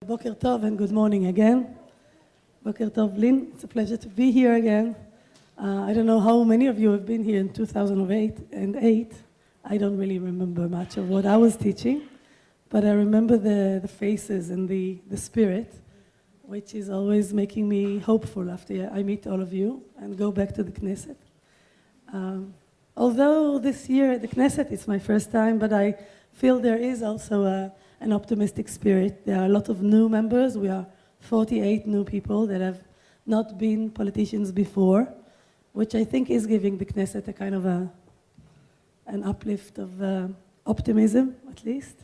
Boker Tov and good morning again. Boker Tov, Lynn. It's a pleasure to be here again. I don't know how many of you have been here in 2008. I don't really remember much of what I was teaching, but I remember the faces and the spirit, which is always making me hopeful after I meet all of you and go back to the Knesset. Although this year at the Knesset it's my first time, but I feel there is also an optimistic spirit. There are a lot of new members. We are 48 new people that have not been politicians before, which I think is giving the Knesset a kind of an uplift of optimism, at least.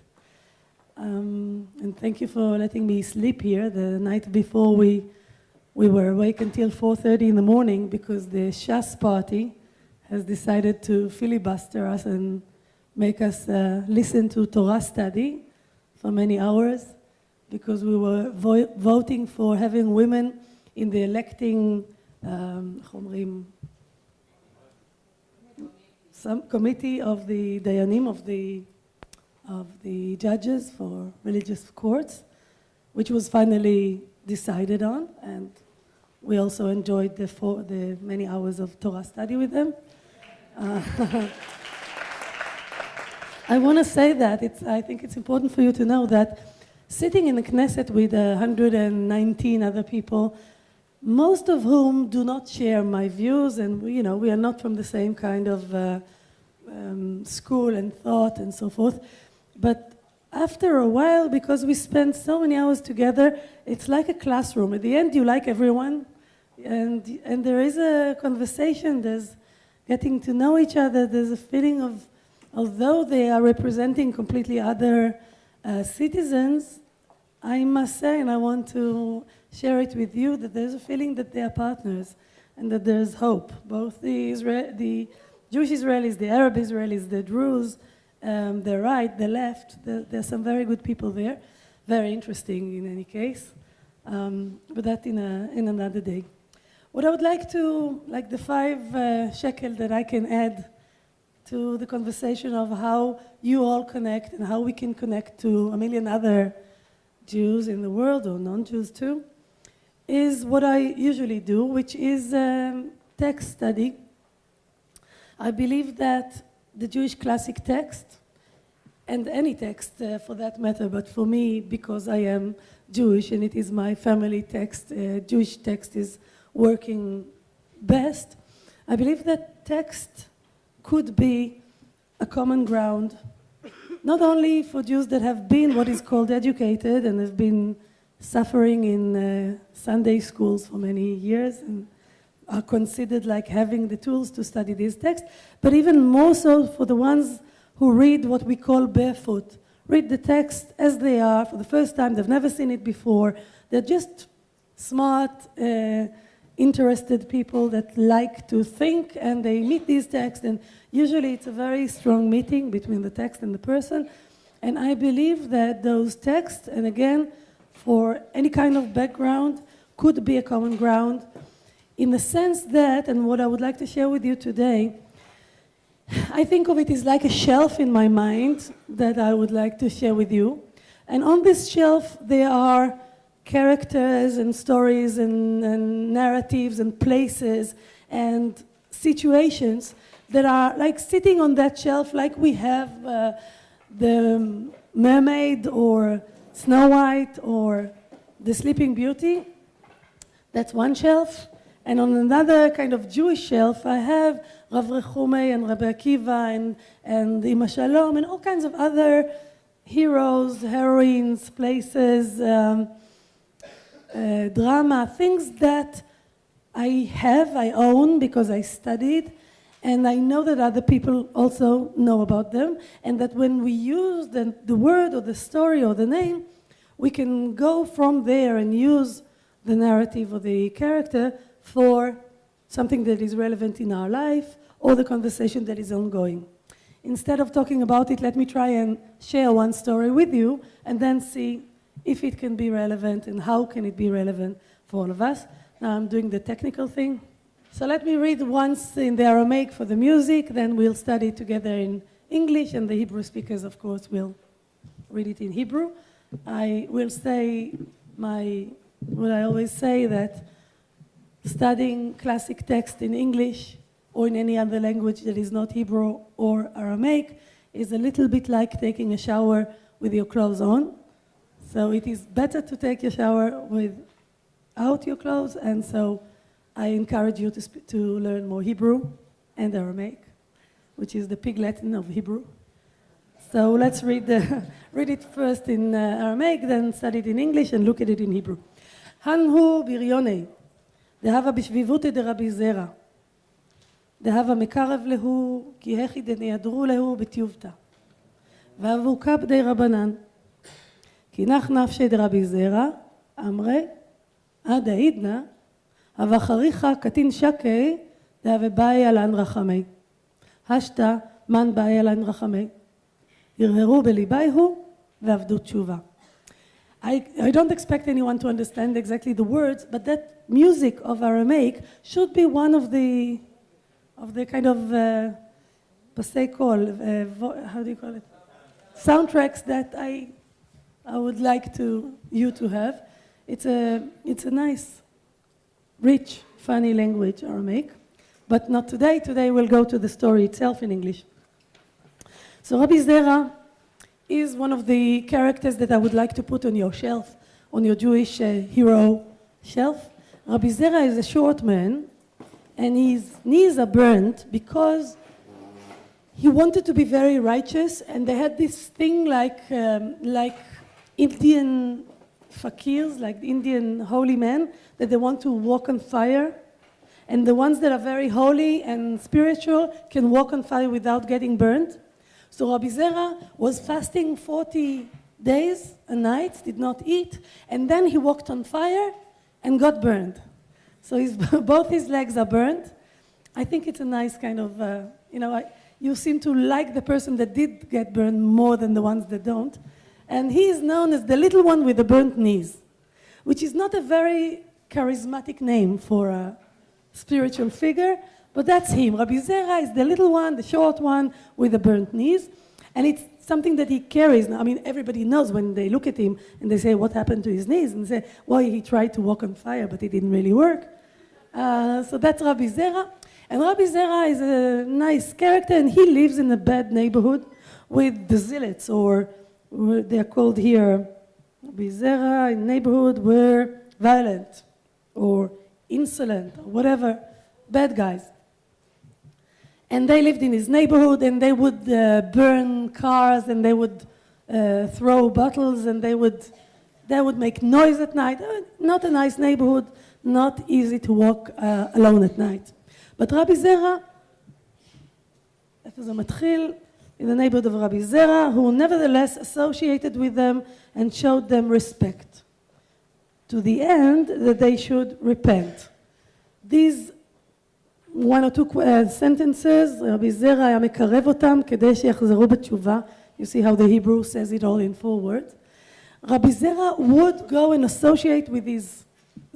And thank you for letting me sleep here. The night before we were awake until 4:30 in the morning because the Shas party has decided to filibuster us and make us listen to Torah study for many hours because we were voting for having women in the electing some committee of the Dayanim, of the judges for religious courts, which was finally decided on, and we also enjoyed the many hours of Torah study with them. I want to say that I think it's important for you to know that sitting in the Knesset with 119 other people, most of whom do not share my views, and we are not from the same kind of school and thought and so forth. But after a while, because we spend so many hours together, it's like a classroom. At the end, you like everyone, and there is a conversation. There's getting to know each other. There's a feeling of, although they are representing completely other citizens, I must say, and I want to share it with you, that there's a feeling that they are partners and that there's hope. Both the Jewish Israelis, the Arab Israelis, the Druze, the right, the left, there's some very good people there. Very interesting in any case, but that in another day. What I would like to, like the 5 shekel that I can add to the conversation of how you all connect and how we can connect to a million other Jews in the world, or non-Jews too, is what I usually do, which is text study. I believe that the Jewish classic text, and any text for that matter, but for me, because I am Jewish and it is my family text, Jewish text is working best, I believe that text could be a common ground, not only for Jews that have been what is called educated and have been suffering in Sunday schools for many years and are considered like having the tools to study these texts, but even more so for the ones who read what we call barefoot, read the text as they are for the first time. They've never seen it before. They're just smart, interested people that like to think, and they meet these texts, and usually it's a very strong meeting between the text and the person. And I believe that those texts, and again, for any kind of background, could be a common ground in the sense that, and what I would like to share with you today, I think of it as like a shelf in my mind that I would like to share with you. And on this shelf, there are characters and stories and narratives and places and situations that are like sitting on that shelf, like we have the Mermaid or Snow White or the Sleeping Beauty. That's one shelf. And on another kind of Jewish shelf, I have Rav Rechumei and Rabbi Akiva and Ima Shalom and all kinds of other heroes, heroines, places, drama, things that I own because I studied, and I know that other people also know about them, and that when we use the word or the story or the name, we can go from there and use the narrative or the character for something that is relevant in our life or the conversation that is ongoing. Instead of talking about it, let me try and share one story with you and then see if it can be relevant and how can it be relevant for all of us. Now I'm doing the technical thing. So let me read once in the Aramaic for the music, then we'll study together in English, and the Hebrew speakers, of course, will read it in Hebrew. I will say what I always say, that studying classic text in English or in any other language that is not Hebrew or Aramaic is a little bit like taking a shower with your clothes on. So it is better to take your shower without your clothes, and so I encourage you to learn more Hebrew and Aramaic, which is the pig Latin of Hebrew. So let's read it first in Aramaic, then study it in English and look at it in Hebrew. Hanhu biryone, dehava bishvivute de Rabbi Zeira, dehava mekarev lehu, ki hechi deneyadru lehu betiuvta, vavuka b'dei Rabbanan, ki nach nafshe de Rabbi Zeira, amre, ada idna, avacharicha katin shakei, dehave bai alan rachamei, hashta man bai alan rachamei, ירהרו בליבייהו ועבדו תשובה. I don't expect anyone to understand exactly the words, but that music of Aramaic should be one of the kind of passé call, how do you call it? Soundtracks that I would like you to have. It's a nice, rich, funny language, Aramaic, but not today. Today we'll go to the story itself in English. So Rabbi Zeira is one of the characters that I would like to put on your shelf, on your Jewish hero shelf. Rabbi Zeira is a short man, and his knees are burnt because he wanted to be very righteous, and they had this thing like Indian fakirs, like Indian holy men, that they want to walk on fire. And the ones that are very holy and spiritual can walk on fire without getting burned. So Rabbi Zeira was fasting 40 days and nights, did not eat, and then he walked on fire and got burned. So both his legs are burned. I think it's a nice kind of, you seem to like the person that did get burned more than the ones that don't. And he is known as the little one with the burnt knees, which is not a very charismatic name for a spiritual figure, but that's him. Rabbi Zeira is the little one, the short one with the burnt knees. And it's something that he carries. Now, I mean, everybody knows when they look at him and they say, what happened to his knees? And they say, well, he tried to walk on fire, but it didn't really work. So that's Rabbi Zeira. And Rabbi Zeira is a nice character, and he lives in a bad neighborhood with the Zealots, or they're called here, Rabbi Zeira, in neighborhood were violent or insolent or whatever, bad guys. And they lived in his neighborhood, and they would burn cars, and they would throw bottles, and they would make noise at night. Not a nice neighborhood, not easy to walk alone at night. But Rabbi Zeira, איפה זה מתחיל? In the neighborhood of Rabbi Zeira, who nevertheless associated with them and showed them respect, to the end that they should repent. These one or two sentences, Rabbi Zeira היה מקרב אותם כדי שיחזרו בתשובה. You see how the Hebrew says it all in 4 words. Rabbi Zeira would go and associate with these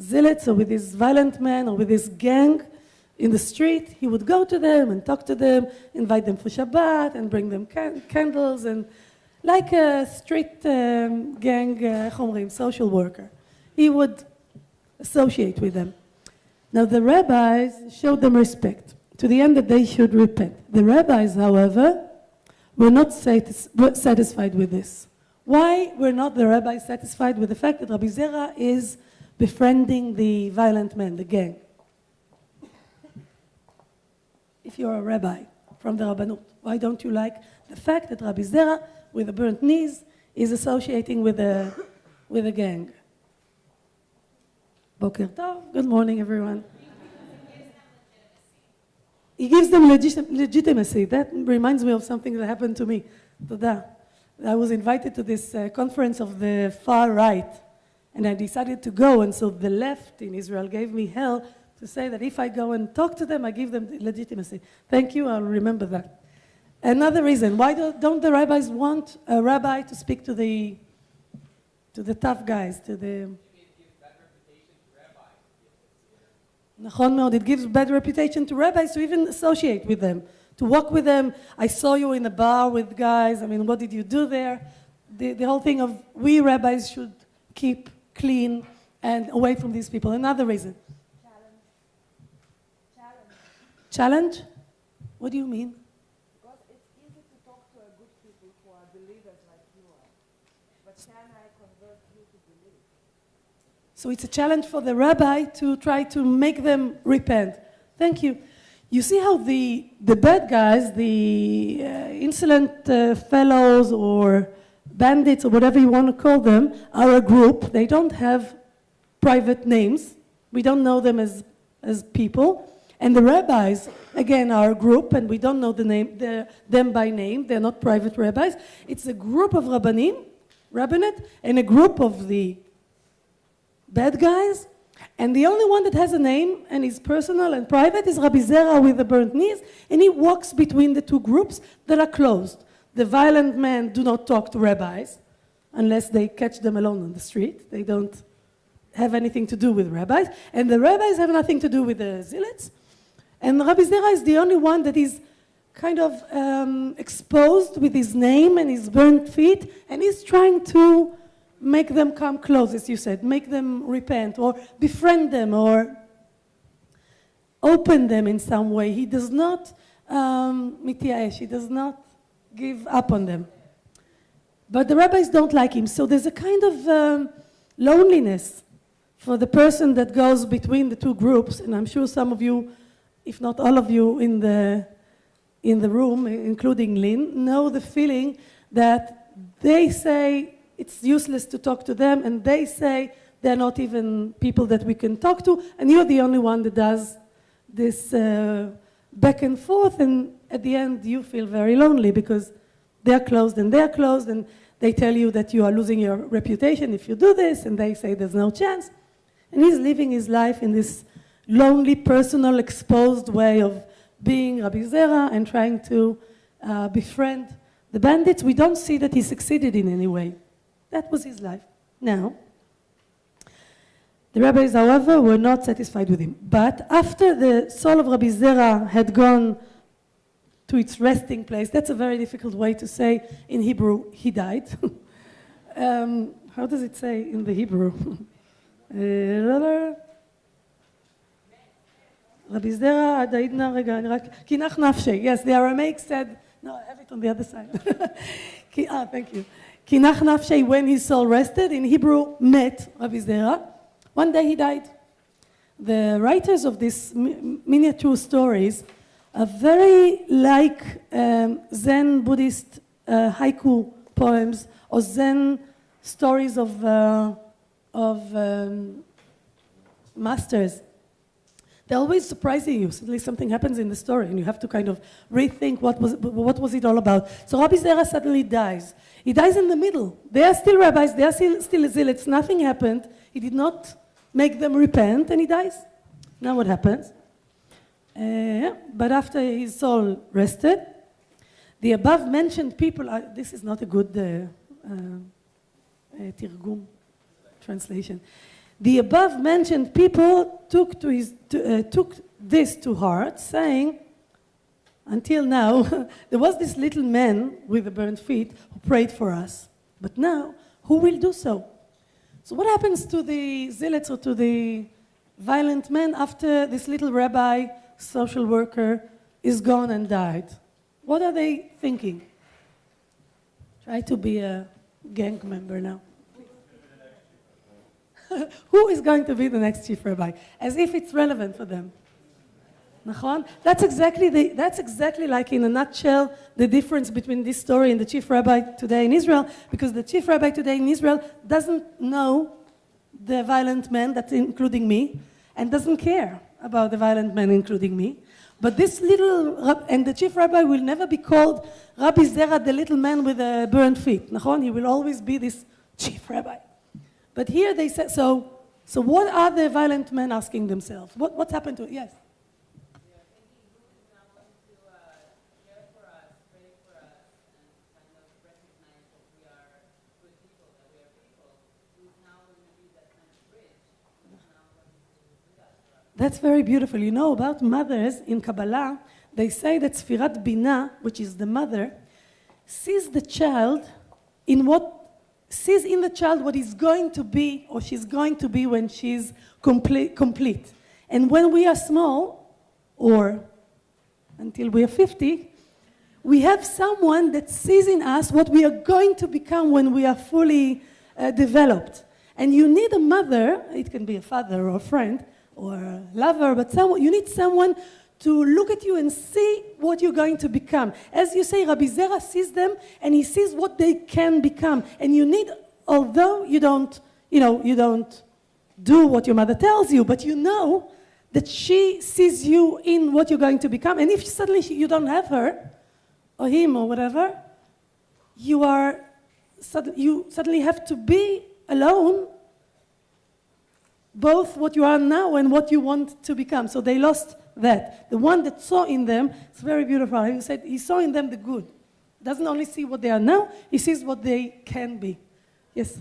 zealots or with these violent men or with this gang in the street. He would go to them and talk to them, invite them for Shabbat and bring them candles, and like a street gang, social worker. He would associate with them. Now the rabbis showed them respect to the end that they should repent. The rabbis, however, were not satisfied with this. Why were not the rabbis satisfied with the fact that Rabbi Zeira is befriending the violent men, the gang? If you're a rabbi from the Rabbanut, why don't you like the fact that Rabbi Zeira, with the burnt knees, is associating with a gang? Boker Tov, good morning, everyone. He gives them legitimacy. That reminds me of something that happened to me. Toda. I was invited to this conference of the far right, and I decided to go, and so the left in Israel gave me hell to say that if I go and talk to them, I give them legitimacy. Thank you, I'll remember that. Another reason, why don't the rabbis want a rabbi to speak to the tough guys, to the... נכון מאוד, it gives bad reputation to rabbis to even associate with them, to walk with them. I saw you in a bar with guys, I mean, what did you do there? the whole thing of we rabbis should keep clean and away from these people. Another reason. Challenge? What do you mean? Because it's easy to talk to a good people who are believers like you are. But can I convert you to believe? So it's a challenge for the rabbi to try to make them repent. Thank you. You see how the bad guys, the insolent fellows or bandits or whatever you want to call them, are a group. They don't have private names. We don't know them as people. And the rabbis, again, are a group, and we don't know them by name. They're not private rabbis. It's a group of rabbinate, and a group of the bad guys. And the only one that has a name and is personal and private is Rabbi Zeira with the burnt knees, and he walks between the two groups that are closed. The violent men do not talk to rabbis unless they catch them alone on the street. They don't have anything to do with rabbis. And the rabbis have nothing to do with the zealots. And Rabbi Zeira is the only one that is kind of exposed with his name and his burnt feet, and he's trying to make them come close, as you said, make them repent, or befriend them, or open them in some way. He does not mityaesh, he does not give up on them. But the rabbis don't like him, so there's a kind of loneliness for the person that goes between the two groups, and I'm sure some of you, if not all of you in the room, including Lynn, know the feeling that they say it's useless to talk to them, and they say they're not even people that we can talk to, and you're the only one that does this back and forth, and at the end you feel very lonely because they're closed, and they tell you that you are losing your reputation if you do this, and they say there's no chance. And he's living his life in this lonely, personal, exposed way of being Rabbi Zeira and trying to befriend the bandits. We don't see that he succeeded in any way. That was his life. Now, the rabbis, however, were not satisfied with him. But after the soul of Rabbi Zeira had gone to its resting place, that's a very difficult way to say in Hebrew, he died. How does it say in the Hebrew? Rabbi Zeira, Adaidna, Kinach Nafshe. Yes, the Aramaic said, no, I have it on the other side. Thank you. Kinach Nafshe, when his soul rested. In Hebrew, met Rabbi Zeira. One day he died. The writers of these miniature stories are very like Zen Buddhist haiku poems or Zen stories of masters. They're always surprising you. Suddenly something happens in the story and you have to kind of rethink what was it all about. So Rabbi Zeira suddenly dies. He dies in the middle. They are still rabbis, they are still zealots, nothing happened. He did not make them repent and he dies. Now what happens? But after his soul rested, the above mentioned people, this is not a good tirgum translation. The above-mentioned people took this to heart, saying, until now, there was this little man with the burnt feet who prayed for us. But now, who will do so? So what happens to the zealots or to the violent men after this little rabbi, social worker, is gone and died? What are they thinking? Try to be a gang member now. Who is going to be the next chief rabbi? As if it's relevant for them. Nachon? That's exactly like in a nutshell the difference between this story and the chief rabbi today in Israel, because the chief rabbi today in Israel doesn't know the violent men, that's including me, and doesn't care about the violent men, including me. But this and the chief rabbi will never be called Rabbi Zeira, the little man with the burnt feet. Nachon? He will always be this chief rabbi. But here they said, so what are the violent men asking themselves? What's happened to it? Yes? We are thinking who is now going to care for us, pray for us, and kind of recognize that we are good people, that we are people. Who is now going to be that kind of bridge? Who is now going to do that for us? That's very beautiful. You know, about mothers in Kabbalah, they say that Sfirat Binah, which is the mother, sees the child in what sees in the child what he's going to be or she's going to be when she's complete. And when we are small, or until we are 50, we have someone that sees in us what we are going to become when we are fully developed. And you need a mother, it can be a father or a friend or a lover, but you need someone to look at you and see what you're going to become. As you say, Rabbi Zeira sees them and he sees what they can become. And you need, although you don't do what your mother tells you, but you know that she sees you in what you're going to become. And if suddenly you don't have her, or him, or whatever, you suddenly have to be alone, both what you are now and what you want to become. So they lost that. The one that saw in them, it's very beautiful. He said he saw in them the good. Doesn't only see what they are now, he sees what they can be. Yes?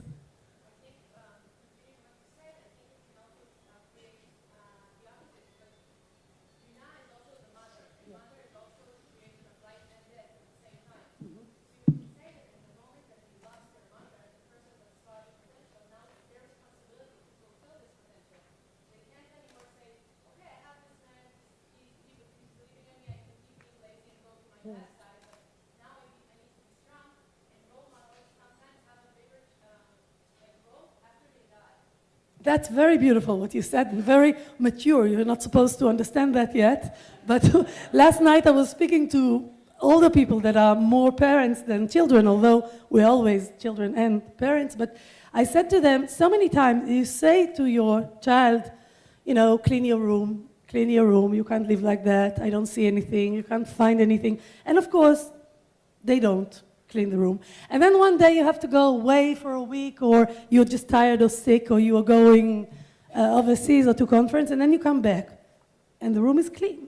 That's very beautiful what you said, and very mature. You're not supposed to understand that yet. But last night I was speaking to older people that are more parents than children, although we're always children and parents. But I said to them, so many times you say to your child, clean your room, you can't live like that, I don't see anything, you can't find anything. And of course, they don't clean the room. And then one day you have to go away for a week, or you're just tired or sick, or you are going overseas or to conference, and then you come back, and the room is clean.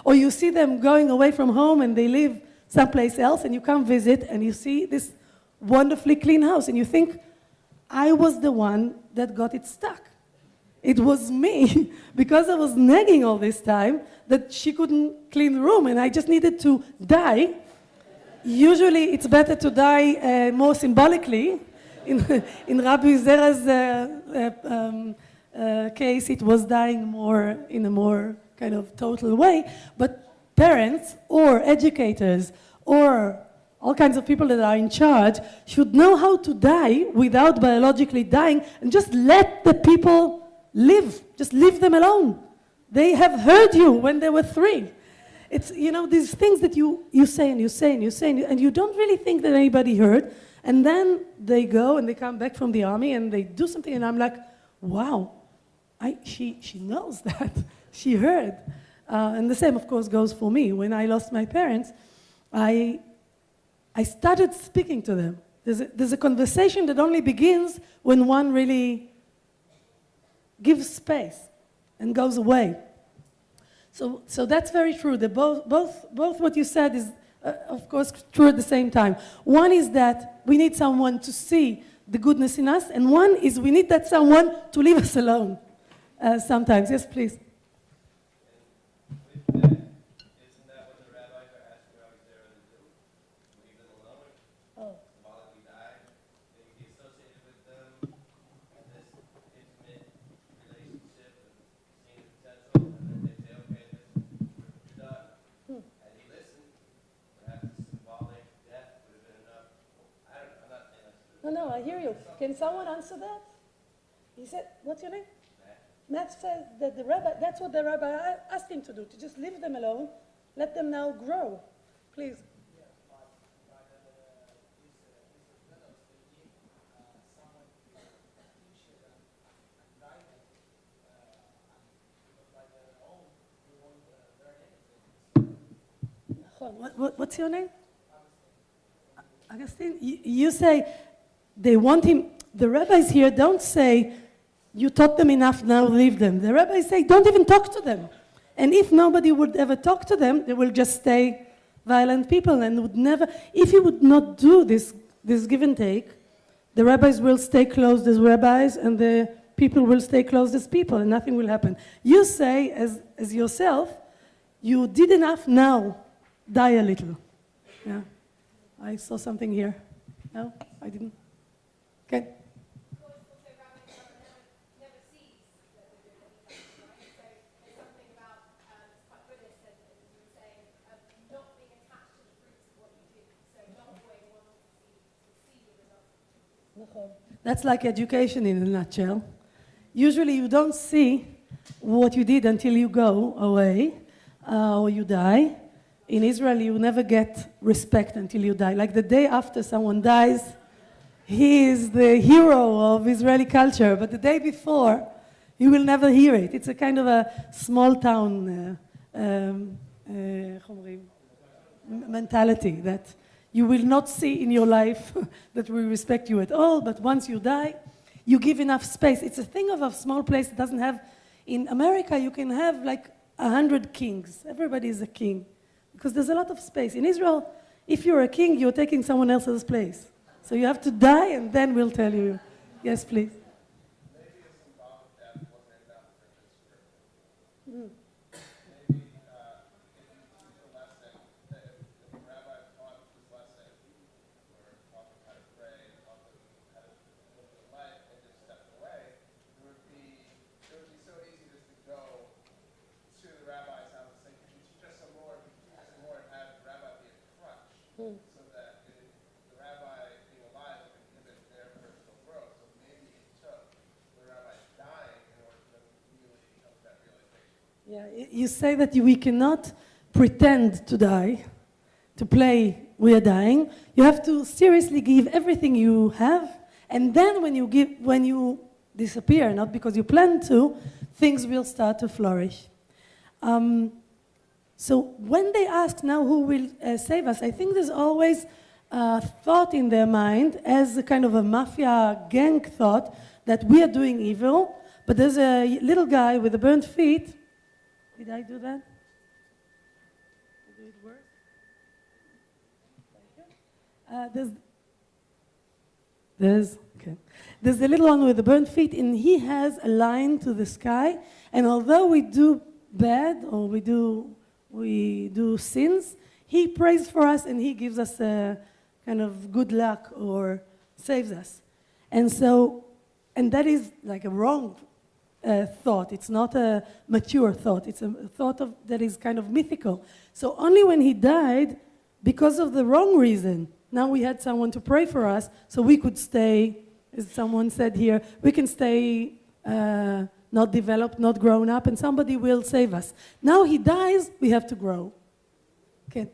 Or you see them going away from home, and they live someplace else, and you come visit, and you see this wonderfully clean house, and you think, I was the one that got it stuck. It was me, because I was nagging all this time that she couldn't clean the room, and I just needed to die. Usually it's better to die more symbolically. In Rabbi Zeira's case, it was dying more in a more kind of total way. But parents or educators or all kinds of people that are in charge should know how to die without biologically dying, and just let the people live. Just leave them alone. They have heard you when they were 3. It's, these things that you say and you say and you say, and you don't really think that anybody heard. And then they go and they come back from the army and they do something, and I'm like, wow, she knows that. She heard. And the same, of course, goes for me. When I lost my parents, I started speaking to them. There's a conversation that only begins when one really gives space and goes away. So that's very true. Both what you said is, of course, true at the same time. One is that we need someone to see the goodness in us, and one is we need that someone to leave us alone sometimes. Yes, please. Isn't that what the rabbis are asking Rabbi Zeira to do? Leave them alone? Oh. Symbolically die? They be associated with them in this intimate relationship and seeing the potential, and then they say, okay, you're done. And he listened. Perhaps the symbolic death would have been enough. I don't know. I'm not saying that's true. No, I hear you. Can someone answer that? He said, what's your name? Matt says that that's what the rabbi asked him to do, to just leave them alone, let them now grow. Please. What's your name? Augustine. You say they want him. The rabbis here don't say, you taught them enough, now leave them. The rabbis say, don't even talk to them. And if nobody would ever talk to them, they will just stay violent people and would never, if you would not do this give and take, the rabbis will stay closed as rabbis and the people will stay closed as people and nothing will happen. You say, as yourself, you did enough, now die a little. Yeah. I saw something here. No, I didn't. כן. That's like education in a nutshell. Usually you don't see what you did until you go away or you die. In Israel, you never get respect until you die. Like the day after someone dies, he is the hero of Israeli culture, but the day before, you will never hear it. It's a kind of a small town mentality that you will not see in your life that we respect you at all, but once you die, you give enough space. It's a thing of a small place that doesn't have, in America you can have like 100 kings. Everybody is a king, because there's a lot of space. In Israel, if you're a king, you're taking someone else's place. So you have to die and then we'll tell you. Yes, please. Maybe a symbolic death wasn't enough for this group. Mm. Maybe if you teach the lesson, that if the rabbi taught this lesson, or taught them how to pray, taught them how to live their life, and just stepped away, it would be so easy just to go to the rabbi's house and say, could you teach us some more, and have the rabbi be a crutch, so that the rabbi being alive would inhibit their personal growth. So maybe it took the rabbi dying in order for them to really come to that realization. Yeah, you say that we cannot pretend to die, to play we are dying. You have to seriously give everything you have, and then when you disappear, not because you plan to, things will start to flourish. So when they ask now who will save us, I think there's always a thought in their mind as a kind of a mafia gang thought that we are doing evil, but there's a little guy with the burnt feet. Did I do that? Did it work? There's the little one with the burnt feet, and he has a line to the sky. And although we do bad or we do sins, he prays for us and he gives us a kind of good luck or saves us. And that is like a wrong thought. It's not a mature thought. It's a thought that is kind of mythical. So only when he died, because of the wrong reason, now we had someone to pray for us, so we could stay, as someone said here, we can stay not developed, not grown up, and somebody will save us. Now he dies, we have to grow. Okay.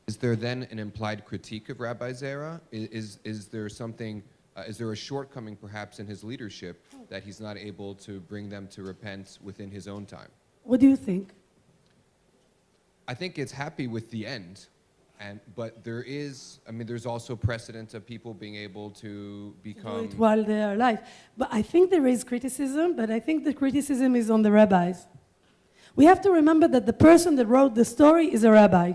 Is there then an implied critique of Rabbi Zeira? Is there something, is there a shortcoming perhaps in his leadership that he's not able to bring them to repent within his own time? What do you think? I think it's happy with the end, but there is, I mean, there's also precedent of people being able to become... Do it while they are alive. But I think there is criticism, but I think the criticism is on the rabbis. We have to remember that the person that wrote the story is a rabbi,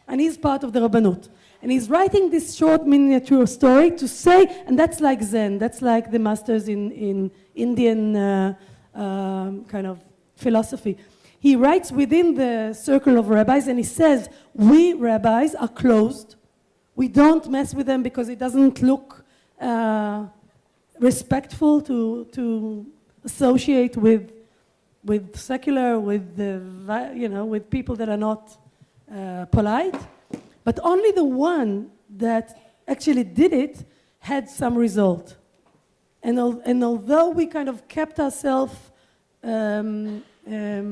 and he's part of the Rabbanut. And he's writing this short miniature story to say, and that's like Zen, that's like the masters in Indian kind of philosophy. He writes within the circle of rabbis, and he says, we rabbis are closed. We don't mess with them because it doesn't look respectful to associate with secular, with with people that are not polite. But only the one that actually did it had some result. And although we kind of kept ourselves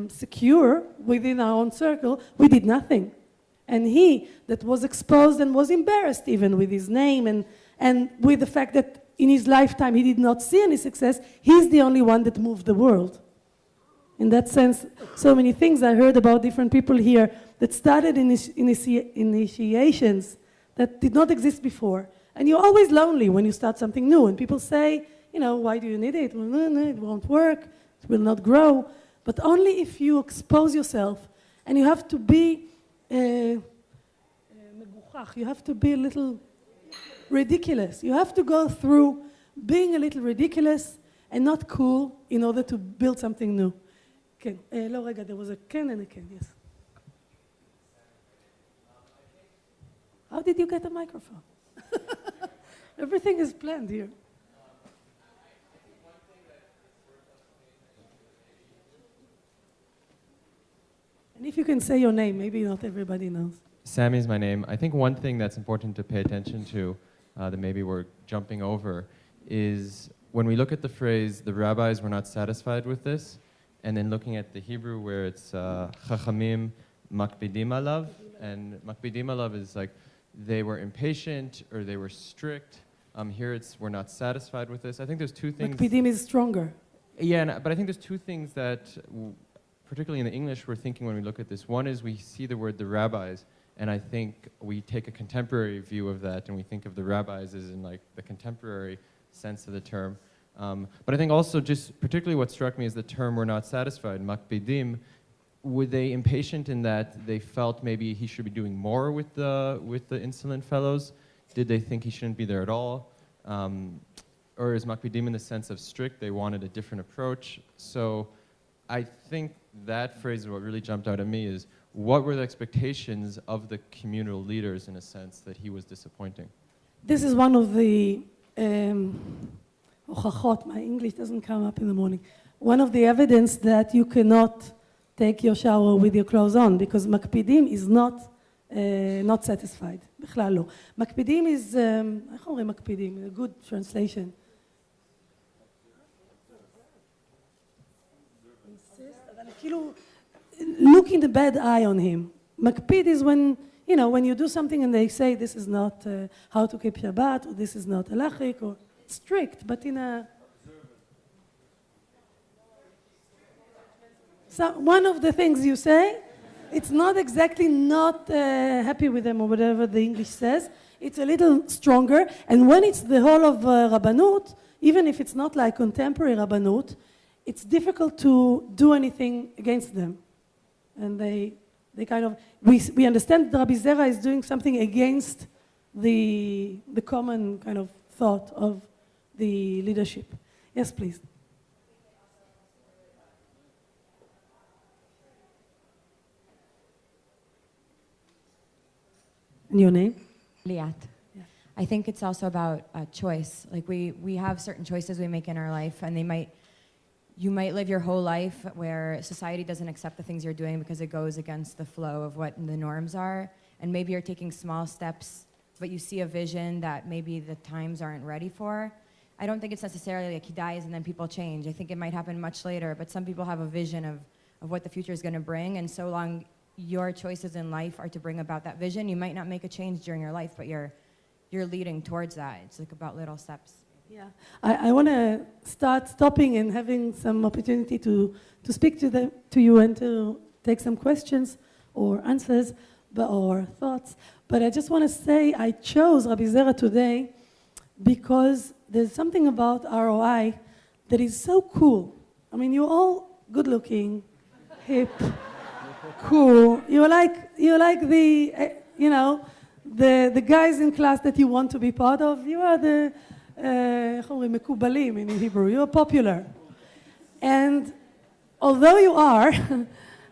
secure within our own circle, we did nothing. And he that was exposed and was embarrassed even with his name and with the fact that in his lifetime he did not see any success, he's the only one that moved the world. In that sense, so many things I heard about different people here that started initiations that did not exist before. And you're always lonely when you start something new. And people say, why do you need it? Well, no, it won't work. It will not grow. But only if you expose yourself. And you have to be you have to be a little ridiculous. You have to go through being a little ridiculous and not cool in order to build something new. כן, לא רגע, there was a כן and a כן, yes. How did you get a microphone? Everything is planned here. And if you can say your name, maybe not everybody knows. Sammy is my name. I think one thing that's important to pay attention to that maybe we're jumping over is when we look at the phrase, the rabbis were not satisfied with this, and then looking at the Hebrew where it's chachamim makpidim alav, and makpidim alav is like they were impatient or they were strict. Here it's we're not satisfied with this. I think there's two things. Makpidim is stronger. Yeah, but I think there's two things that, particularly in the English, we're thinking when we look at this. One is we see the word the rabbis, and I think we take a contemporary view of that, and we think of the rabbis as in like the contemporary sense of the term. But I think also just particularly what struck me is the term we're not satisfied, makpidim. Were they impatient in that they felt maybe he should be doing more with the insolent fellows? Did they think he shouldn't be there at all? Or is makpidim in the sense of strict? They wanted a different approach. So I think that phrase is what really jumped out at me is what were the expectations of the communal leaders in a sense that he was disappointing? This is one of the hochachot. My English doesn't come up in the morning. One of the evidence that you cannot take your shower with your clothes on because makpidim is not satisfied. בכלל לא. מקפידים is, איך אומרים מקפידים? A good translation. אבל כאילו, look in the bad eye on him. מקפיד is when, you know, when you do something and they say this is not how to keep Shabbat, or this is not halachic, or strict, but in a... So one of the things you say, it's not exactly not happy with them or whatever the English says. It's a little stronger. And when it's the whole of Rabbanut, even if it's not like contemporary Rabbanut, it's difficult to do anything against them. And they kind of, we understand that Rabbi Zeira is doing something against the common kind of thought of the leadership. Yes, please. And your name? Liat. Yeah. I think it's also about choice. Like we have certain choices we make in our life, and you might live your whole life where society doesn't accept the things you're doing because it goes against the flow of what the norms are, and maybe you're taking small steps, but you see a vision that maybe the times aren't ready for. I don't think it's necessarily like he dies and then people change. I think it might happen much later, but some people have a vision of what the future is going to bring, and so long your choices in life are to bring about that vision. You might not make a change during your life, but you're leading towards that. It's like about little steps. Yeah, I want to start stopping and having some opportunity to speak to you and to take some questions or answers or thoughts. But I just want to say I chose Rabbi Zeira today because there's something about ROI that is so cool. I mean, you're all good looking, hip, cool. You're like the, you know, the guys in class that you want to be part of. You are the, מקובלים in Hebrew. You're popular. And although you are,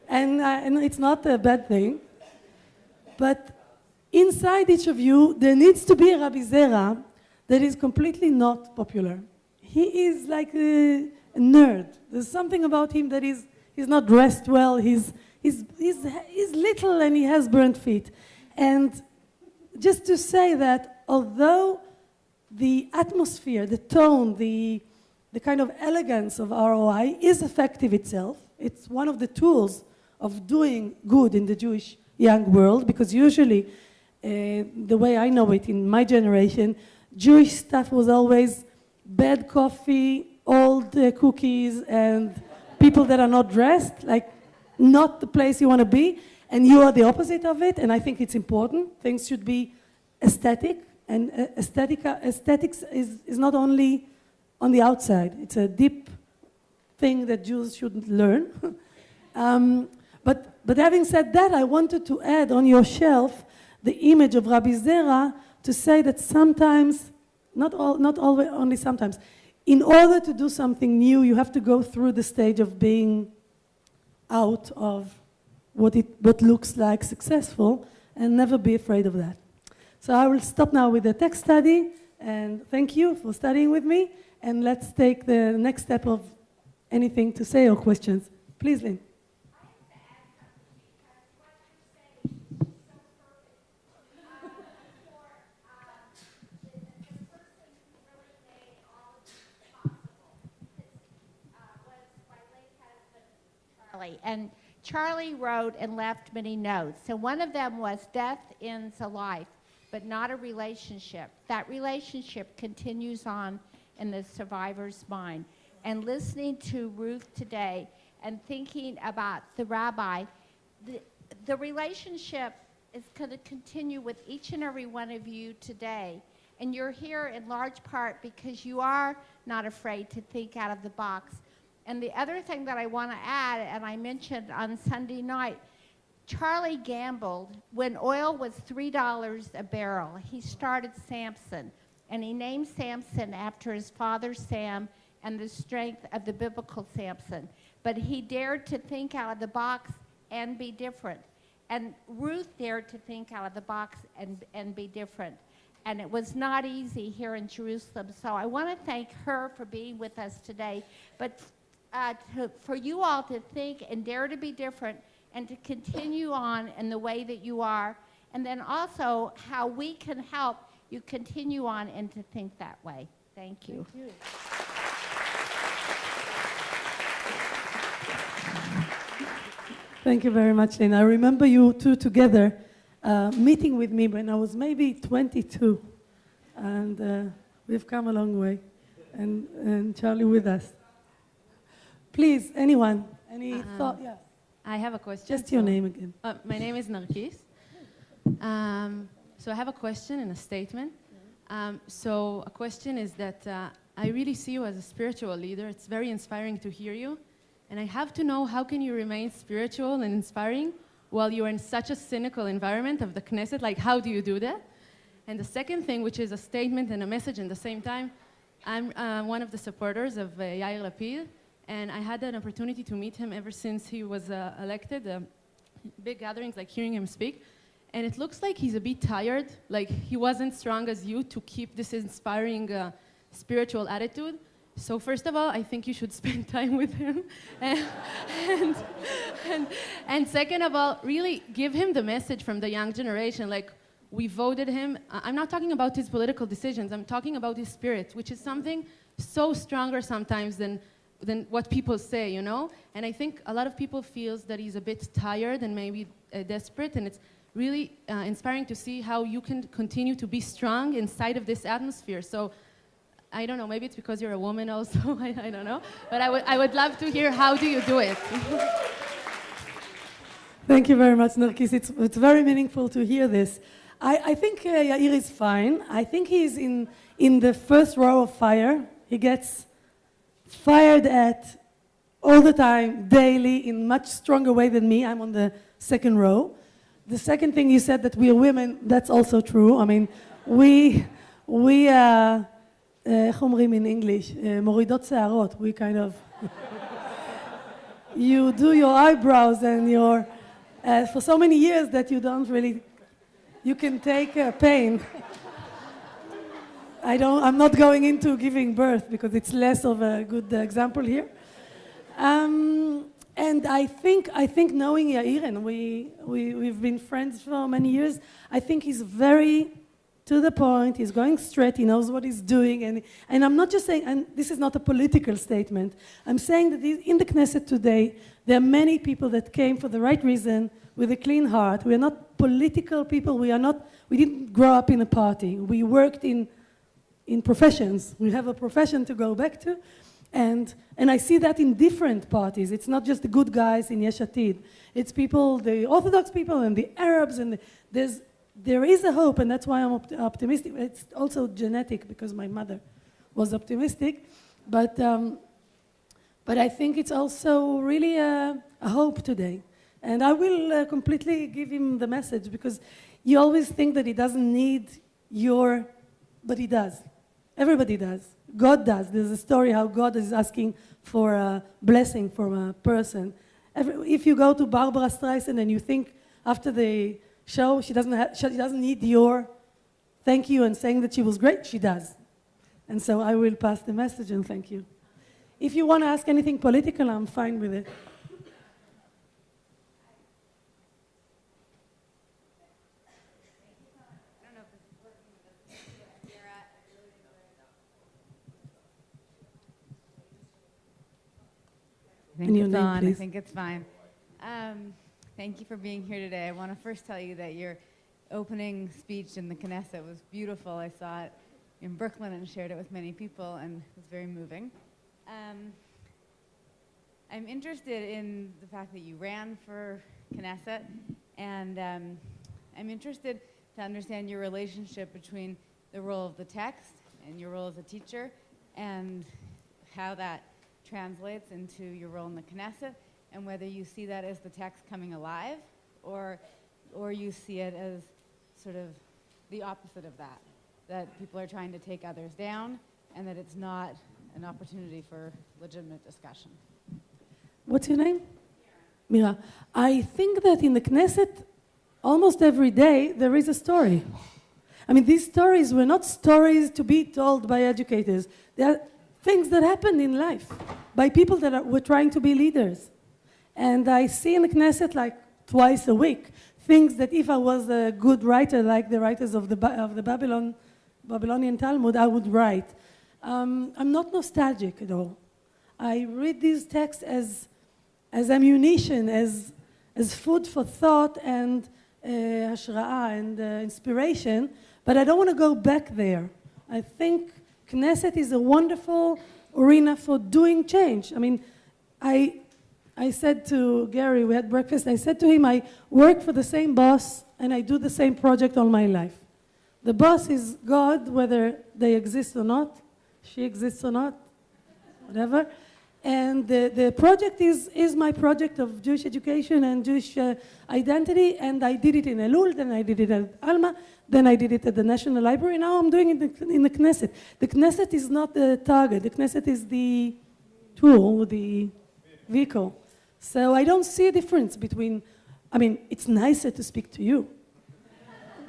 and it's not a bad thing, but inside each of you, there needs to be a Rabbi Zeira that is completely not popular. He is like a nerd. There's something about him that he's not dressed well. He's little and he has burnt feet. And just to say that although the atmosphere, the tone, the kind of elegance of ROI is effective itself, it's one of the tools of doing good in the Jewish young world, because usually, the way I know it in my generation, Jewish stuff was always bad coffee, old cookies, and people that are not dressed, like not the place you want to be, and you are the opposite of it, and I think it's important. Things should be aesthetic, and aesthetics is not only on the outside. It's a deep thing that Jews should learn. But having said that, I wanted to add on your shelf the image of Rabbi Zeira to say that sometimes, not always, only sometimes, in order to do something new, you have to go through the stage of being out of what looks like successful, and never be afraid of that. So I will stop now with the text study, And thank you for studying with me. And let's take the next step of anything to say or questions. Please, Lynn. And Charlie wrote and left many notes. And one of them was, death ends a life, but not a relationship. That relationship continues on in the survivor's mind. And listening to Ruth today and thinking about the rabbi, the relationship is going to continue with each and every one of you today. And you're here in large part because you are not afraid to think out of the box. And the other thing that I want to add, and I mentioned on Sunday night, Charlie gambled when oil was $3 a barrel. He started Samson, and he named Samson after his father Sam and the strength of the biblical Samson. But he dared to think out of the box and be different. And Ruth dared to think out of the box and be different. And it was not easy here in Jerusalem. So I want to thank her for being with us today. But for you all to think and dare to be different and to continue on in the way that you are, and then also how we can help you continue on and to think that way. Thank you. Thank you. Thank you very much, Lynn. I remember you two together meeting with me when I was maybe 22, and we've come a long way, and Charlie with us. Please, anyone, any thought? Yeah. I have a question. Just your name again. My name is Narkis. So I have a question and a statement. So a question is that I really see you as a spiritual leader. It's very inspiring to hear you. And I have to know, how can you remain spiritual and inspiring while you're in such a cynical environment of the Knesset? Like, how do you do that? And the second thing, which is a statement and a message at the same time, I'm one of the supporters of Yair Lapid. And I had an opportunity to meet him ever since he was elected, big gatherings, like hearing him speak. And it looks like he's a bit tired, like he wasn't strong as you to keep this inspiring spiritual attitude. So first of all, I think you should spend time with him. And second of all, really give him the message from the young generation. Like, we voted him. I'm not talking about his political decisions. I'm talking about his spirit, which is something so stronger sometimes than what people say, you know? And I think a lot of people feels that he's a bit tired and maybe desperate, and it's really inspiring to see how you can continue to be strong inside of this atmosphere. So, I don't know, maybe it's because you're a woman also, I don't know. But I would love to hear, how do you do it? Thank you very much, Narkis. It's very meaningful to hear this. I think Yair is fine. I think he's in the first row of fire. He gets fired at all the time, daily, in much stronger way than me. I'm on the second row. The second thing you said, that we are women, that's also true. I mean, we איך אומרים in English? מורידות שערות. We kind of... You do your eyebrows and your... for so many years that you don't really... You can take pain. I'm not going into giving birth because it's less of a good example here. And I think knowing Yair, and we've been friends for many years, I think he's very to the point, he's going straight, he knows what he's doing, and I'm not just saying, and this is not a political statement, I'm saying that in the Knesset today, there are many people that came for the right reason, with a clean heart. We are not political people, we didn't grow up in a party, we worked in professions. We have a profession to go back to, and I see that in different parties. It's not just the good guys in Yesh Atid. It's people, the Orthodox people and the Arabs, and there is a hope, and that's why I'm optimistic. It's also genetic, because my mother was optimistic, but I think it's also really a hope today. And I will completely give him the message, because you always think that he doesn't need but he does. Everybody does. God does. There's a story how God is asking for a blessing from a person. If you go to Barbara Streisand and you think after the show she doesn't need your thank you and saying that she was great, she does. And so I will pass the message and thank you. If you want to ask anything political, I'm fine with it. I And think your it's name, on. I please. think it's fine. Thank you for being here today. I want to first tell you that your opening speech in the Knesset was beautiful. I saw it in Brooklyn and shared it with many people, and it was very moving. I'm interested in the fact that you ran for Knesset, and I'm interested to understand your relationship between the role of the text and your role as a teacher, and how that translates into your role in the Knesset, and whether you see that as the text coming alive, or you see it as sort of the opposite of that, that people are trying to take others down, and that it's not an opportunity for legitimate discussion. What's your name? Mira. I think that in the Knesset, almost every day, there is a story. I mean, these stories were not stories to be told by educators. They are things that happened in life by people that were trying to be leaders. And I see in the Knesset like twice a week things that if I was a good writer, like the writers of the Babylonian Talmud, I would write. I'm not nostalgic at all. I read these texts as ammunition, as food for thought and hashra'a and inspiration, but I don't want to go back there. I think Knesset is a wonderful arena for doing change. I mean, I said to Gary, we had breakfast, I said to him, I work for the same boss and I do the same project all my life. The boss is God, whether they exist or not, she exists or not, whatever. And the project is my project of Jewish education and Jewish identity, and I did it in Elul, then I did it at ALMA, then I did it at the National Library, now I'm doing it in the Knesset. The Knesset is not the target, the Knesset is the tool, the vehicle. So I don't see a difference between, I mean, it's nicer to speak to you.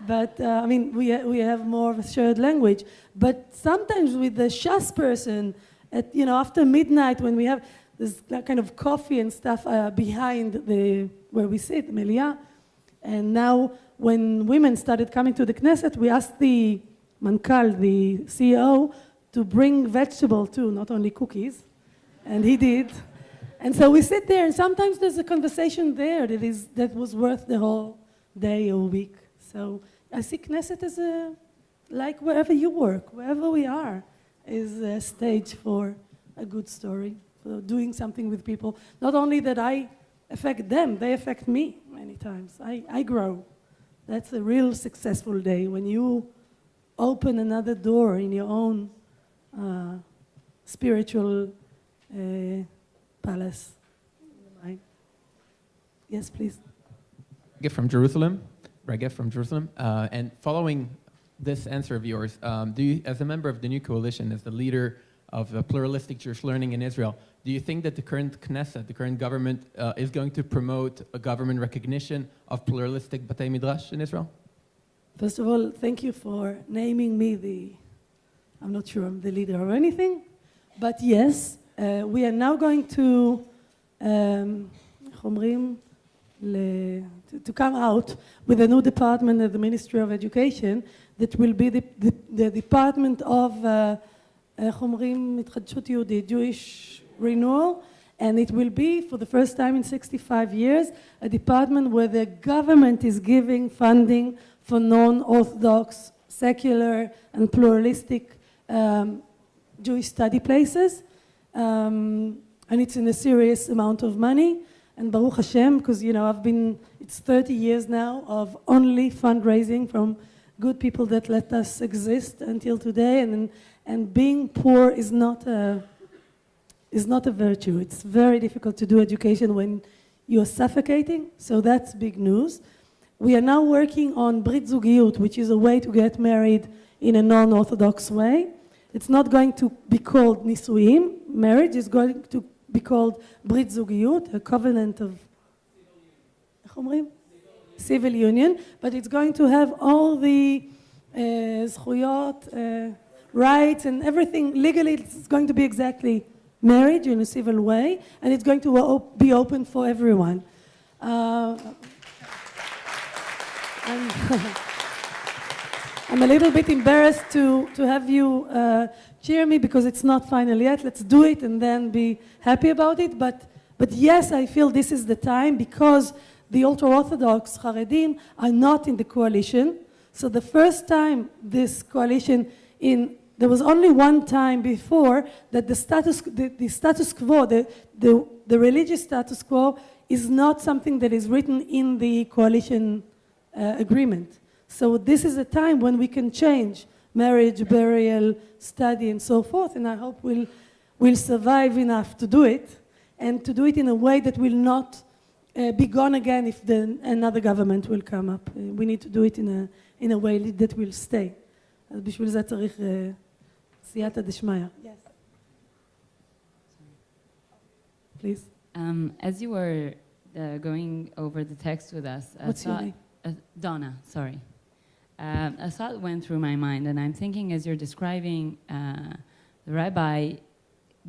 But, I mean, we have more of a shared language. But sometimes with the Shas person, at, after midnight when we have this kind of coffee and stuff behind where we sit, Melia, and now when women started coming to the Knesset, we asked the Mankal, the CEO, to bring vegetable too, not only cookies, and he did. And so we sit there, and sometimes there's a conversation there that was worth the whole day or week. So I see Knesset as like wherever you work, wherever we are, is a stage for a good story, for doing something with people. Not only that I affect them, they affect me many times. I grow. That's a real successful day, when you open another door in your own spiritual palace. Yes, please. Reggae from Jerusalem. And following this answer of yours, do you, as a member of the new coalition, as the leader of pluralistic Jewish learning in Israel, do you think that the current Knesset, the current government, is going to promote a government recognition of pluralistic Batei Midrash in Israel? First of all, thank you for naming me I'm not sure I'm the leader or anything, but yes, we are now going to, to come out with a new department at the Ministry of Education that will be the department of Jewish renewal, and it will be, for the first time in 65 years, a department where the government is giving funding for non-Orthodox, secular, and pluralistic Jewish study places. And it's in a serious amount of money. And Baruch Hashem, because it's 30 years now of only fundraising from good people that let us exist until today. And being poor is not a virtue. It's very difficult to do education when you're suffocating. So that's big news. We are now working on Brit Zugiyut, which is a way to get married in a non-Orthodox way. It's not going to be called Nisuim, marriage. It's going to be called Brit Zugiyut, a covenant of civil union. But it's going to have all the זכויות, rights, and everything. Legally, it's going to be exactly marriage in a civil way, and it's going to be open for everyone. I'm a little bit embarrassed to have you cheer me because it's not final yet. Let's do it and then be happy about it. But yes, I feel this is the time because the ultra-Orthodox Haredim are not in the coalition. So the first time this coalition there was only one time before that the status quo, the religious status quo is not something that is written in the coalition agreement. So this is a time when we can change marriage, burial, study, and so forth, and I hope we'll survive enough to do it, and to do it in a way that will not be gone again if another government will come up. We need to do it in a way that will stay. אז בשביל זה צריך סייעתא דשמיא. Yes. Please. As you were going over the text with us, What's your name? Donna, sorry. A thought went through my mind, and I'm thinking as you're describing the rabbi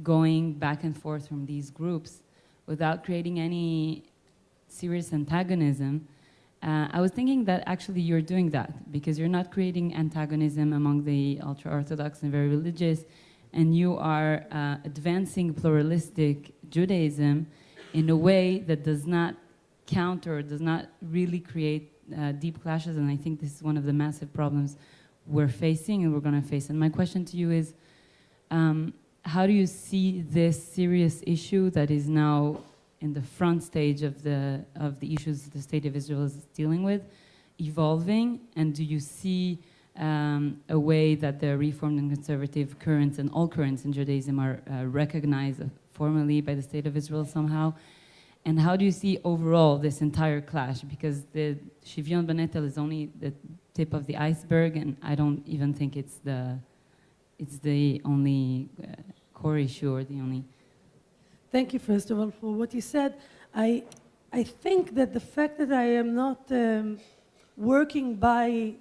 going back and forth from these groups without creating any serious antagonism, I was thinking that actually you're doing that because you're not creating antagonism among the ultra-Orthodox and very religious, and you are advancing pluralistic Judaism in a way that does not counter, does not really create deep clashes, and I think this is one of the massive problems we're facing and we're going to face. And my question to you is, how do you see this serious issue that is now in the front stage of the issues the State of Israel is dealing with, evolving, and do you see a way that the Reformed and conservative currents and all currents in Judaism are recognized formally by the State of Israel somehow? And how do you see overall this entire clash? Because the Shivyon Banetel is only the tip of the iceberg, and I don't even think it's the only core issue or the only. Thank you, first of all, for what you said. I think that the fact that I am not working by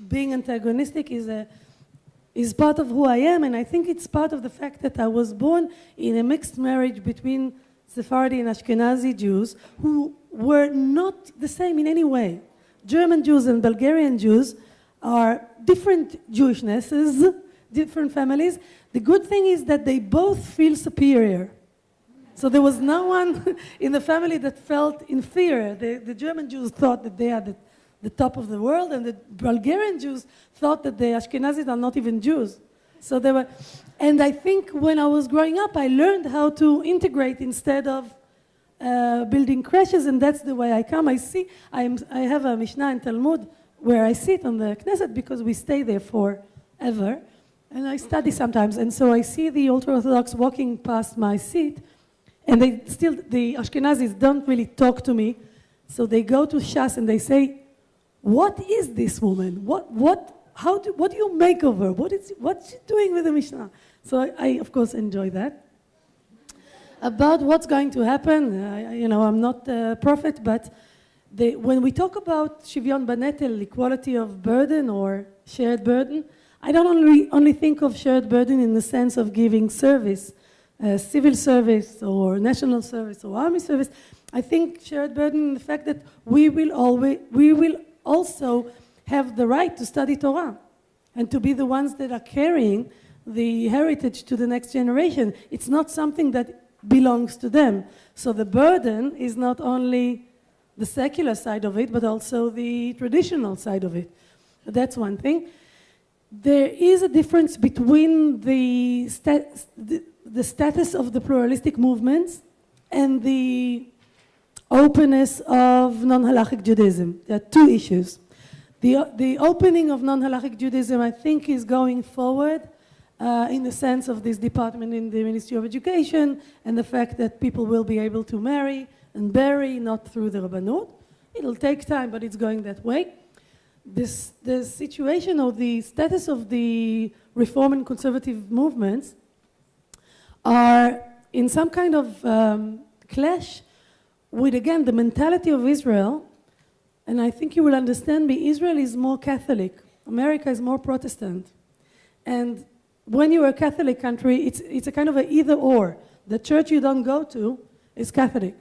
being antagonistic is part of who I am, and I think it's part of the fact that I was born in a mixed marriage between Sephardi and Ashkenazi Jews who were not the same in any way. German Jews and Bulgarian Jews are different Jewishnesses, different families. The good thing is that they both feel superior. So there was no one in the family that felt inferior. The German Jews thought that they are the top of the world, and the Bulgarian Jews thought that the Ashkenazis are not even Jews. So they were, and I think when I was growing up, I learned how to integrate instead of building crashes, and that's the way I come. I have a Mishnah and Talmud where I sit on the Knesset because we stay there forever, and I study sometimes, and so I see the ultra-Orthodox walking past my seat, and the Ashkenazis don't really talk to me, so they go to Shas and they say, "What is this woman? What do you make of her? What's she doing with the Mishnah?" So I of course enjoy that. About what's going to happen, I'm not a prophet, but when we talk about Shivyon Banetel, equality of burden or shared burden, I don't only think of shared burden in the sense of giving service, civil service or national service or army service. I think shared burden in the fact that we will also have the right to study Torah and to be the ones that are carrying the heritage to the next generation. It's not something that belongs to them. So the burden is not only the secular side of it, but also the traditional side of it. That's one thing. There is a difference between the status of the pluralistic movements and the openness of non-halachic Judaism. There are two issues. The opening of non-halachic Judaism, I think, is going forward in the sense of this department in the Ministry of Education and the fact that people will be able to marry and bury, not through the Rabbanut. It'll take time, but it's going that way. The situation or the status of the reform and conservative movements are in some kind of clash with, again, the mentality of Israel. And I think you will understand me, Israel is more Catholic. America is more Protestant. And when you're a Catholic country, it's a kind of an either or. The church you don't go to is Catholic.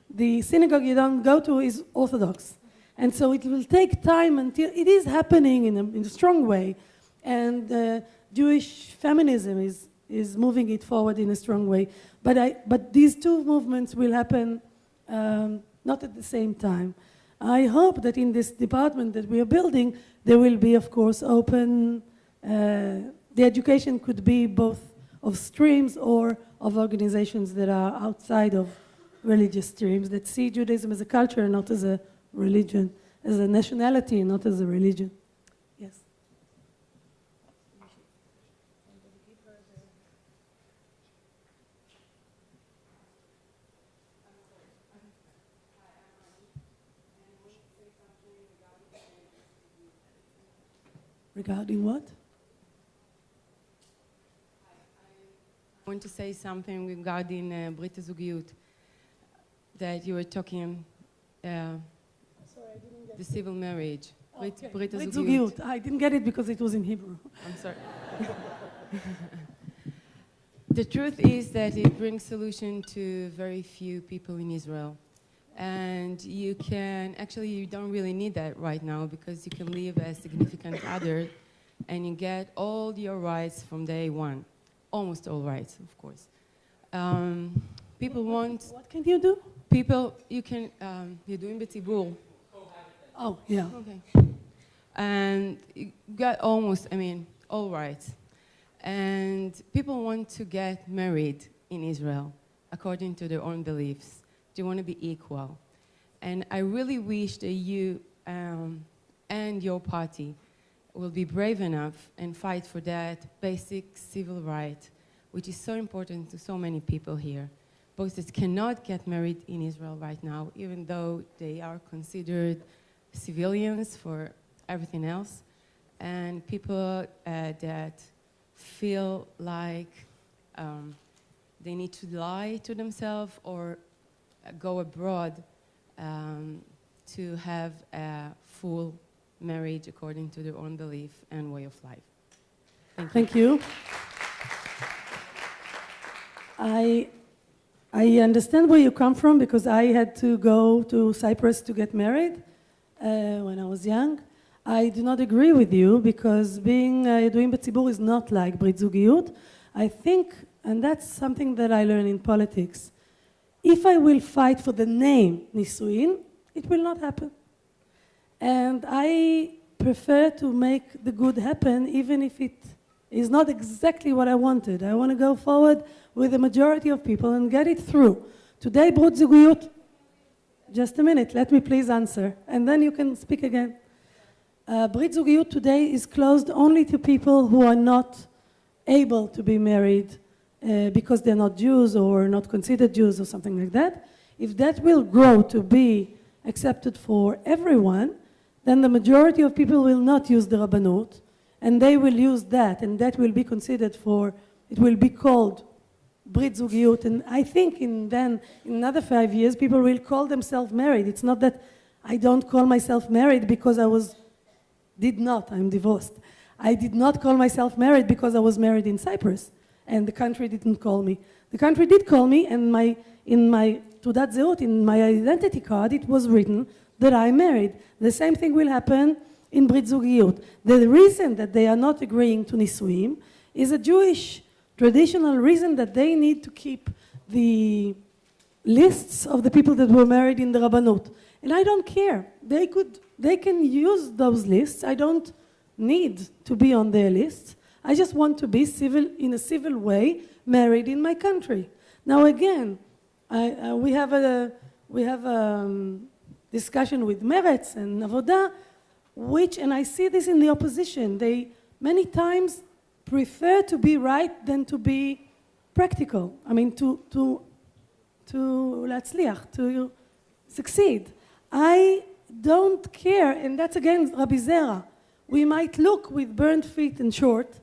The synagogue you don't go to is Orthodox. And so it will take time until it is happening in a strong way. And Jewish feminism is moving it forward in a strong way. But these two movements will happen not at the same time. I hope that in this department that we are building, there will be, of course, open, the education could be both of streams or of organizations that are outside of religious streams, that see Judaism as a culture, not as a religion, as a nationality, and not as a religion. Yes. Regarding what? I want to say something regarding Brit Zugiyut, that you were talking, the civil marriage. Okay. Brit Brit Zugiyut. Zugiyut. I didn't get it because it was in Hebrew. I'm sorry. The truth is that it brings solution to very few people in Israel. And you don't really need that right now because you can live as significant other and you get all your rights from day one. Almost all rights, of course. People want... What can you do? People, you can... you're doing b'tzibur. Oh, yeah. Okay. And you got almost, all rights. And people want to get married in Israel according to their own beliefs. They want to be equal. And I really wish that you and your party will be brave enough and fight for that basic civil right, which is so important to so many people here. Both that cannot get married in Israel right now, even though they are considered civilians for everything else, and people that feel like they need to lie to themselves or go abroad to have a full marriage according to their own belief and way of life. Thank you. I understand where you come from because I had to go to Cyprus to get married when I was young. I do not agree with you because being Yaduim B'tzibur is not like Brit Zugiyut. I think, and that's something that I learned in politics, if I will fight for the name Nisuin, it will not happen. And I prefer to make the good happen even if it is not exactly what I wanted. I want to go forward with the majority of people and get it through. Today, Brit Zugiyut, just a minute, let me please answer, and then you can speak again. Brit Zugiyut today is closed only to people who are not able to be married because they're not Jews or not considered Jews or something like that. If that will grow to be accepted for everyone, then the majority of people will not use the Rabbanut, and they will use that, and that will be considered for, it will be called Brit Zugiyut. And I think in another 5 years, people will call themselves married. It's not that I don't call myself married because I'm divorced. I did not call myself married because I was married in Cyprus, and the country didn't call me. The country did call me, and in my Tudat Zeut, in my identity card, it was written that I'm married. The same thing will happen in Brit Zugiyut. The reason that they are not agreeing to Nisuim is a Jewish traditional reason that they need to keep the lists of the people that were married in the Rabbanut. And I don't care. They can use those lists. I don't need to be on their lists. I just want to be civil, in a civil way, married in my country. Now again, we have a discussion with Meretz and Avoda, and I see this in the opposition, they many times prefer to be right than to be practical. I mean, to להצליח, to succeed. I don't care, and that's again Rabbi Zeira. We might look with burned feet and short,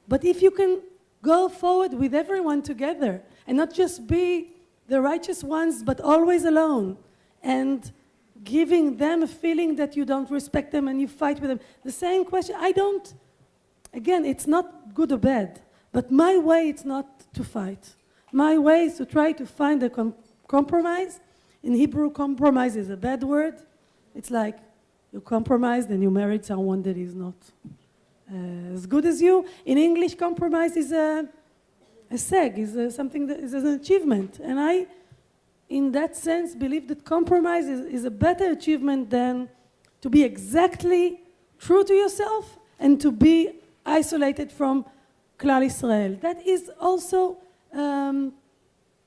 but if you can go forward with everyone together and not just be the righteous ones, but always alone, and giving them a feeling that you don't respect them and you fight with them. The same question, again, it's not good or bad, but my way it's not to fight. My way is to try to find a compromise. In Hebrew, compromise is a bad word. It's like you compromised and you married someone that is not as good as you. In English, compromise is a seg, is something that is an achievement. And I, in that sense, believe that compromise is a better achievement than to be exactly true to yourself and to be isolated from Klal Israel. That is also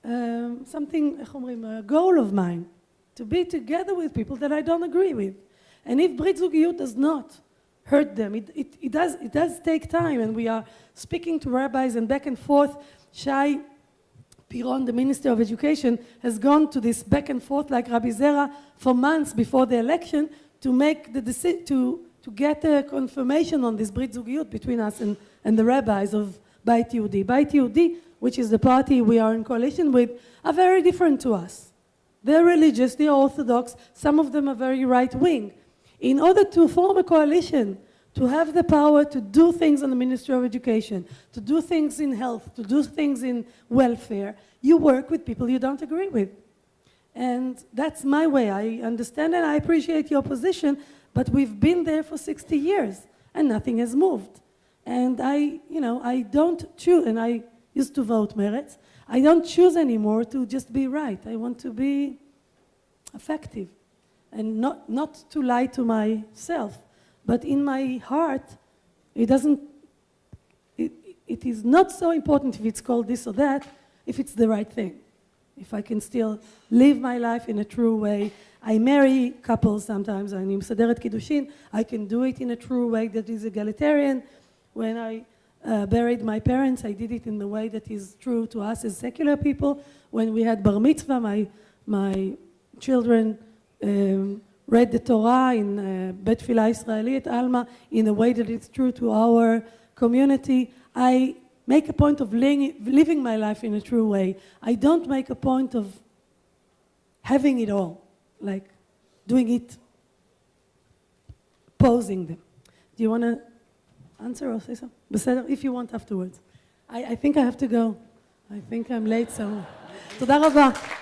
something, a goal of mine, to be together with people that I don't agree with. And if Brit Zugiyut does not hurt them, it does take time, and we are speaking to rabbis and back and forth. Shai Piron, the Minister of Education, has gone to this back and forth like Rabbi Zeira for months before the election to make the decision, to get a confirmation on this Brit Zugiyut between us and the rabbis of Beit Yehudi. Beit Yehudi, which is the party we are in coalition with, are very different to us. They're religious, they're Orthodox, some of them are very right-wing. In order to form a coalition, to have the power to do things on the Ministry of Education, to do things in health, to do things in welfare, you work with people you don't agree with. And that's my way. I understand and I appreciate your position, but we've been there for 60 years and nothing has moved. And I don't choose, and I used to vote Meretz, I don't choose anymore to just be right. I want to be effective and not to lie to myself. But in my heart, it is not so important if it's called this or that, if it's the right thing. If I can still live my life in a true way. I marry couples sometimes, אני מסדרת קידושין, I can do it in a true way that is egalitarian. When I buried my parents, I did it in the way that is true to us as secular people. When we had bar mitzvah, my children read the Torah in Bet Tfilah Israeli at ALMA in a way that is true to our community. I make a point of living my life in a true way. I don't make a point of having it all, like doing it, posing them. Do you want to answer or say something? בסדר? If you want afterwards. I think I have to go. I think I'm late, so... תודה רבה.